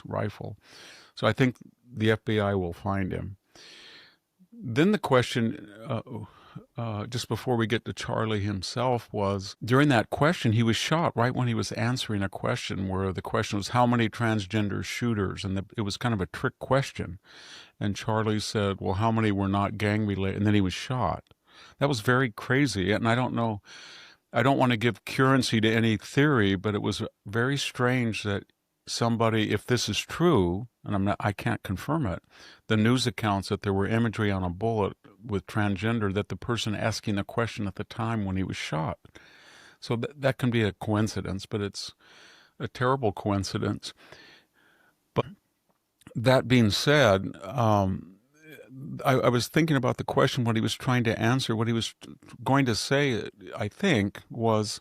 rifle. So I think the FBI will find him. Then the question, just before we get to Charlie himself, was during that question, he was shot right when he was answering a question where the question was, how many transgender shooters? And it was kind of a trick question. And Charlie said, well, how many were not gang related? And then he was shot. That was very crazy. And I don't know, I don't want to give currency to any theory, but it was very strange that somebody, if this is true, and I can't confirm it, the news accounts that there were imagery on a bullet with transgender, that the person asking the question at the time when he was shot. So that can be a coincidence, but it's a terrible coincidence. But that being said, I was thinking about the question, what he was trying to answer. What he was going to say, I think, was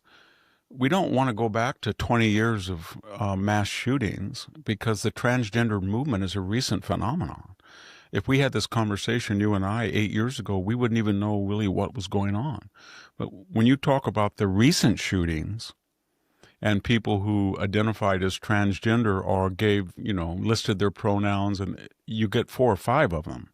we don't want to go back to 20 years of mass shootings, because the transgender movement is a recent phenomenon. If we had this conversation, you and I, 8 years ago, we wouldn't even know really what was going on. But when you talk about the recent shootings and people who identified as transgender or listed their pronouns, and you get 4 or 5 of them.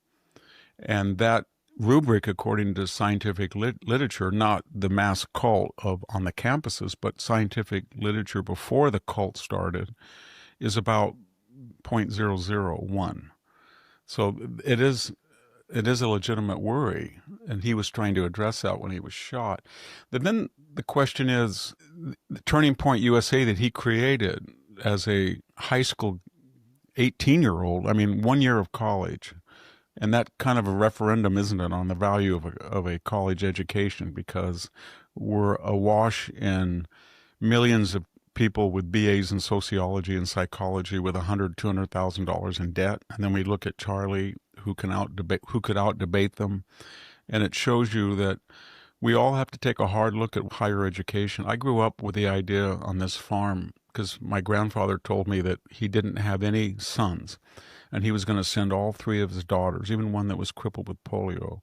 And that rubric, according to scientific literature, not the mass cult on the campuses, but scientific literature before the cult started, is about 0.001. So it is a legitimate worry, and he was trying to address that when he was shot. But then the question is, the Turning Point USA that he created as a high school 18-year-old, 1 year of college, and that kind of a referendum, isn't it, on the value of a college education, because we're awash in millions of people with BAs in sociology and psychology with $100,000, $200,000 in debt. And then we look at Charlie, who could out-debate them. And it shows you that we all have to take a hard look at higher education. I grew up with the idea on this farm because my grandfather told me that he didn't have any sons, and he was going to send all 3 of his daughters, even one that was crippled with polio.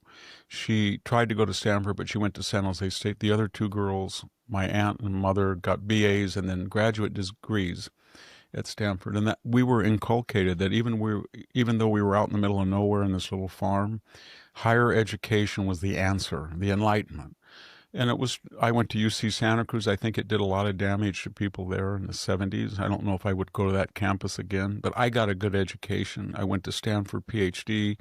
She tried to go to Stanford, but she went to San Jose State. The other 2 girls, my aunt and mother, got BAs and then graduate degrees at Stanford. And that we were inculcated that even though we were out in the middle of nowhere in this little farm, higher education was the answer, the enlightenment. And I went to UC Santa Cruz. I think it did a lot of damage to people there in the 70s. I don't know if I would go to that campus again, but I got a good education. I went to Stanford, PhD.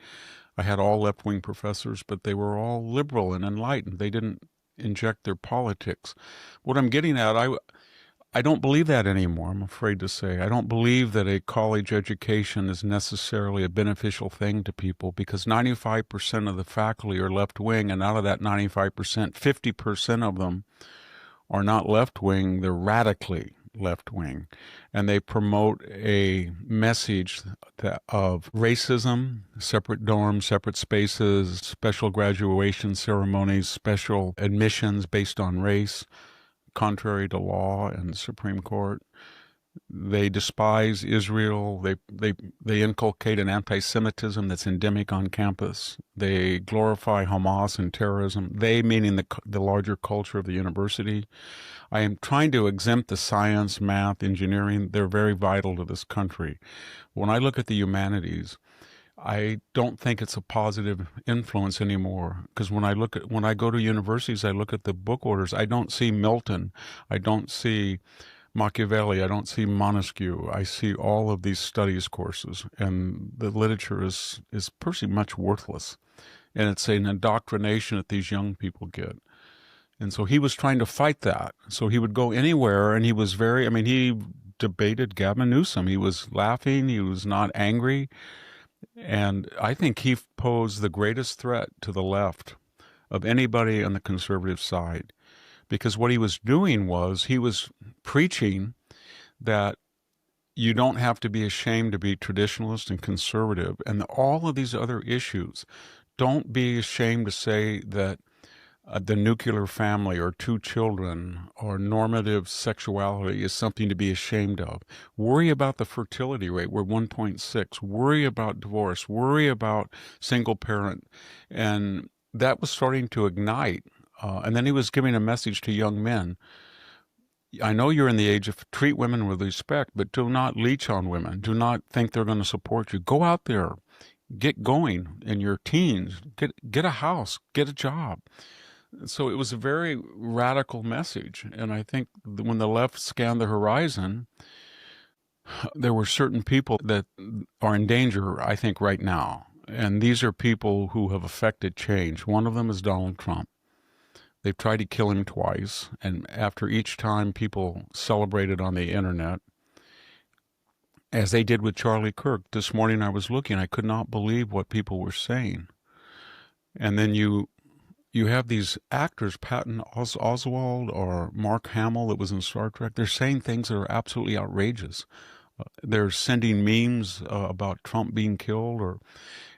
I had all left-wing professors, but they were all liberal and enlightened. They didn't inject their politics. What I'm getting at, I don't believe that anymore, I'm afraid to say. I don't believe that a college education is necessarily a beneficial thing to people, because 95% of the faculty are left-wing, and out of that 95%, 50% of them are not left-wing, they're radically left-wing. And they promote a message of racism, separate dorms, separate spaces, special graduation ceremonies, special admissions based on race, contrary to law and the Supreme Court. They despise Israel. They inculcate an anti-Semitism that's endemic on campus. They glorify Hamas and terrorism. They, meaning the larger culture of the university. I am trying to exempt the science, math, engineering. They're very vital to this country. When I look at the humanities, I don't think it's a positive influence anymore, because when I go to universities, I look at the book orders. I don't see Milton. I don't see Machiavelli. I don't see Montesquieu. I see all of these studies courses, and the literature is pretty much worthless. And it's an indoctrination that these young people get. And so he was trying to fight that. So he would go anywhere, and he was he debated Gavin Newsom. He was laughing. He was not angry. And I think he posed the greatest threat to the left of anybody on the conservative side, because what he was doing was he was preaching that you don't have to be ashamed to be traditionalist and conservative, and all of these other issues. Don't be ashamed to say that the nuclear family or 2 children or normative sexuality is something to be ashamed of. Worry about the fertility rate. We're 1.6. Worry about divorce. Worry about single parent. And that was starting to ignite. And then he was giving a message to young men. I know you're in the age of treat women with respect, but do not leech on women. Do not think they're going to support you. Go out there, get going in your teens, get a house, get a job. So it was a very radical message. And I think when the left scanned the horizon, there were certain people that are in danger, I think, right now. And these are people who have affected change. One of them is Donald Trump. They've tried to kill him twice. And after each time, people celebrated on the internet, as they did with Charlie Kirk. This morning I was looking, I could not believe what people were saying. And then you have these actors, Patton Oswalt or Mark Hamill that was in Star Trek. They're saying things that are absolutely outrageous. They're sending memes about Trump being killed,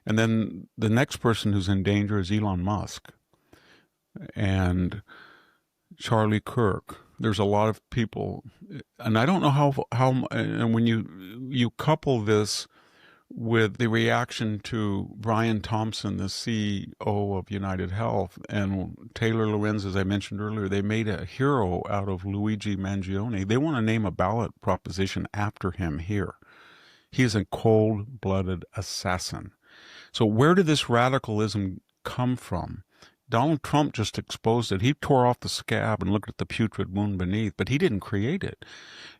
and then the next person who's in danger is Elon Musk and Charlie Kirk. There's a lot of people, and I don't know how. And when you couple this with the reaction to Brian Thompson, the CEO of United Health, and Taylor Lorenz, as I mentioned earlier, they made a hero out of Luigi Mangione. They want to name a ballot proposition after him here. He is a cold-blooded assassin. So where did this radicalism come from? Donald Trump just exposed it. He tore off the scab and looked at the putrid wound beneath, but he didn't create it.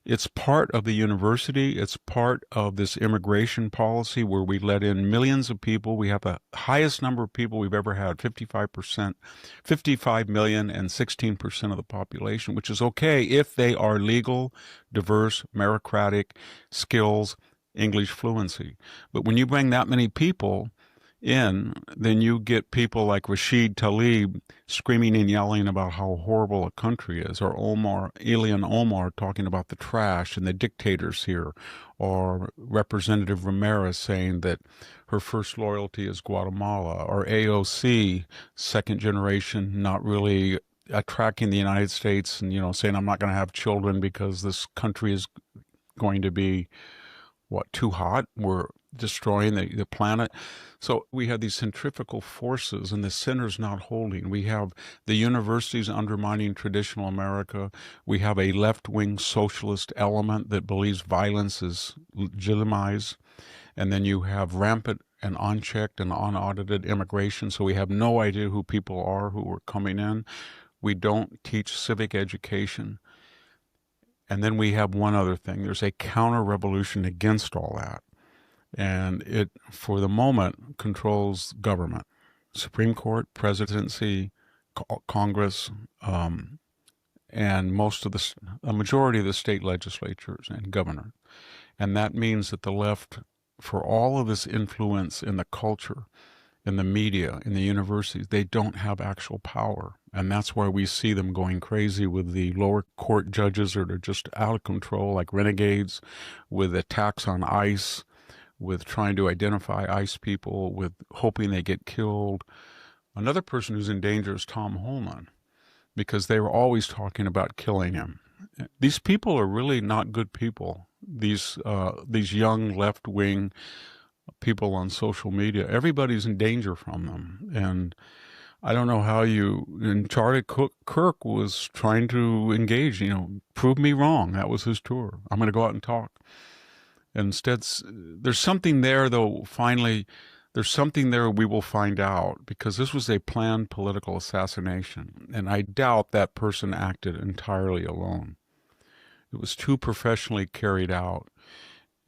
It's part of the university. It's part of this immigration policy where we let in millions of people. We have the highest number of people we've ever had, 55%, 55 million and 16% of the population, which is okay if they are legal, diverse, meritocratic, skills, English fluency. But when you bring that many people in, then you get people like Rashid Tlaib screaming and yelling about how horrible a country is, or Ilhan Omar talking about the trash and the dictators here, or Representative Ramirez saying that her first loyalty is Guatemala, or AOC, second generation, not really attacking the United States and, saying I'm not going to have children because this country is going to be, too hot? We're destroying the planet. So we have these centrifugal forces and the center's not holding. We have the universities undermining traditional America. We have a left-wing socialist element that believes violence is legitimized. And then you have rampant and unchecked and unaudited immigration. So we have no idea who people are who are coming in. We don't teach civic education. And then we have one other thing. There's a counter-revolution against all that. And it, for the moment, controls government, Supreme Court, presidency, Congress, and a majority of the state legislatures and governor. And that means that the left, for all of this influence in the culture, in the media, in the universities, they don't have actual power. And that's why we see them going crazy with the lower court judges that are just out of control, like renegades, with attacks on ICE, with trying to identify ICE people, with hoping they get killed. Another person who's in danger is Tom Holman, because they were always talking about killing him. These people are really not good people. These young left-wing people on social media, everybody's in danger from them. And I don't know how and Charlie Kirk was trying to engage, prove me wrong. That was his tour. I'm going to go out and talk. Instead, there's something there, though, finally, there's something there we will find out, because this was a planned political assassination. And I doubt that person acted entirely alone. It was too professionally carried out.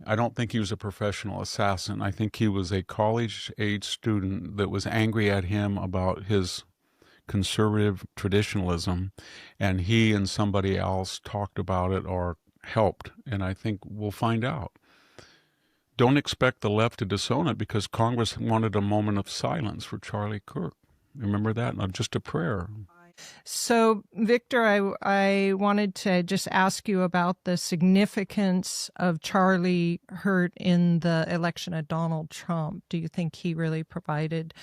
I don't think he was a professional assassin. I think he was a college-age student that was angry at him about his conservative traditionalism, and he and somebody else talked about it or helped, and I think we'll find out. Don't expect the left to disown it, because Congress wanted a moment of silence for Charlie Kirk. Remember that? Not just a prayer. So, Victor, I wanted to just ask you about the significance of Charlie Hurt in the election of Donald Trump. Do you think he really provided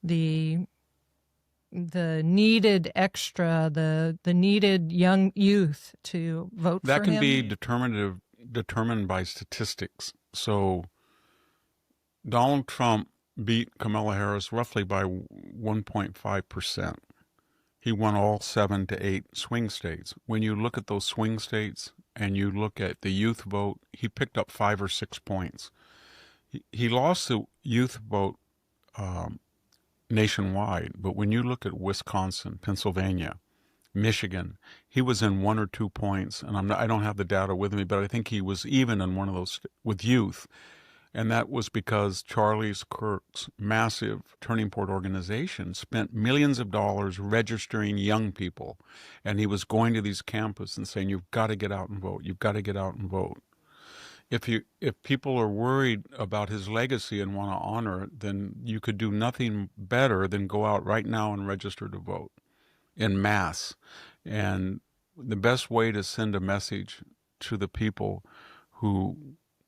the needed extra, the needed young youth to vote for him? That can be determined by statistics. So Donald Trump beat Kamala Harris roughly by 1.5%. He won all 7 to 8 swing states. When you look at those swing states and you look at the youth vote, he picked up 5 or 6 points. He lost the youth vote nationwide, but when you look at Wisconsin, Pennsylvania, Michigan, he was in 1 or 2 points, and I don't have the data with me, but I think he was even in one of those with youth. And that was because Charlie Kirk's massive Turning Point organization spent millions of dollars registering young people. And he was going to these campuses and saying, you've got to get out and vote. You've got to get out and vote. If people are worried about his legacy and want to honor it, then you could do nothing better than go out right now and register to vote en masse. And the best way to send a message to the people who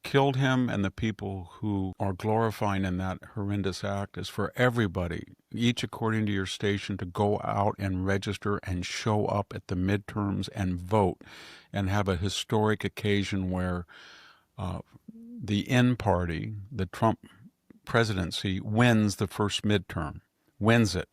killed him and the people who are glorifying in that horrendous act is for everybody, each according to your station, to go out and register and show up at the midterms and vote and have a historic occasion where the N party, the Trump presidency, wins the first midterm, wins it.